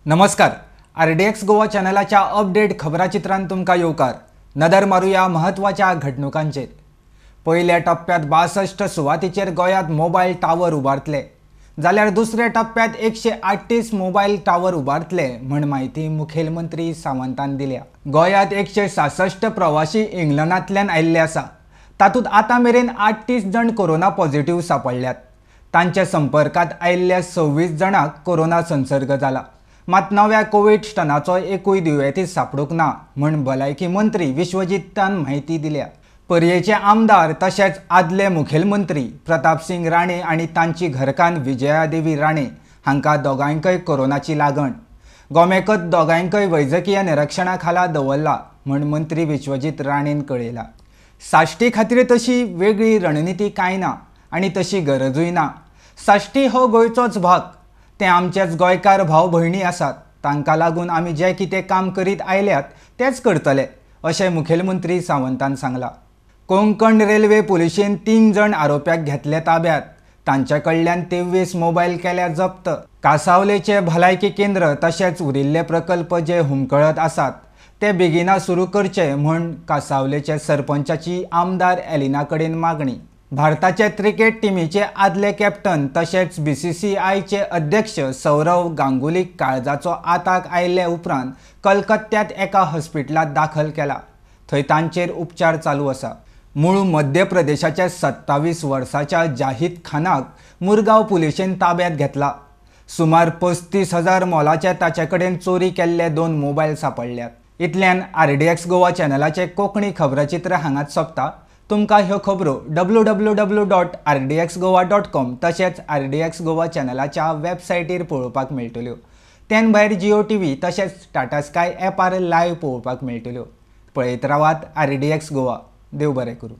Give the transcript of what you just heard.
नमस्कार. RDX Goa चॅनलाच्या update खबराचित्रांत तुमकां येवकार. नदर मारूया महत्वाच्या घडणुकांचेर. पहिल्या टप्प्यात 62 सुवातींचेर गोंयांत मोबायल टावर उबारतले, जाल्यार दुसऱ्या टप्प्यात 138 मोबायल टावर उबारतले म्हण माहिती मुखेलमंत्री सावंतान दिल्या. गोंयांत 166 प्रवासी इंग्लंडांतल्यान आयिल्ले आसा. तातूंत आतां मेरेन 38 जण कोरोना पॉझिटिव्ह सांपडल्यात. तांच्या संपर्कांत आयिल्ल्या 26 जणांक कोरोना संसर्ग जाला. मात नव्या कोविड स्टनाचो एकूय दुयेंतीस सांपडूंक ना म्हण भलायकी मंत्री विश्वजीतान माहिती दिल्या. पर्येचे आमदार तशेंच आदले मुखेलमंत्री प्रताप सिंग राणे आनी तांची घरकान्न विजया देवी राणे हांकां दोगांयकय कोरोनाची लागण. गोमेकत दोगांयकय वैजकीय निरीक्षणा खाला दवरला म्हण मंत्री विश्वजीत राणेन कळयला. साश्टी खातीर तशी वेगळी रणनिती कांय ना आनी तशी गरजूय ना. साश्टी हो गोंयचोच भाग. ते आमचेच गोंयकार भाव भयणी आसात. तांकां लागून आमी जे कितें काम करीत आयल्यात तेच करतले अशें मुखेलमंत्री सावंतान सांगलां. कोंकण रेल्वे पुलिशेन 3 जण आरोप्याक घेतले ताब्यात. तांचे कडल्यान 23 मोबायल केल्या जप्त. कांसावलेचे भलायकी केंद्र तशेंच उरिल्ले प्रकल्प जे हुमकळत आसात ते बेगिना सुरू करचे म्हण कांसावलेचे सरपंचाची आमदार एलिना कडेन मागणी. भारताचे क्रिकेट टीमीचे आदले कॅप्टन तशेंच BCCIचे अध्यक्ष सौरव गांगुलीक काळजाचो आताक आयिल्ले उपरांत कलकत्त्यात एका हॉस्पिटलांत दाखल केला. थंय तांचेर उपचार चालू आसा. मूळ मध्य प्रदेशाच्या 27 वर्साच्या जाहीद खानाक मुरगांव पुलिशेन ताब्यात घेतला. सुमार 35,000 मोलाचे ताचे कडेन चोरी केल्ले 2 मोबायल सांपडल्यात. इतल्यान RDX गोवा चॅनलाचे कोंकणी खबराचित्र हांगाच सोंपता. तुमकां ह्यो खबरो www.rdxgowa.com तशेंच RDX गोवा चॅनलाच्या वेबसायटीर पळोवपाक मेळटल्यो. तेन भायर जियो TV तशेंच टाटा स्काय ॲपार लायव्ह पळोवपाक मेळटल्यो. पळयत रावात RDX गोवा. देव बरें करूं.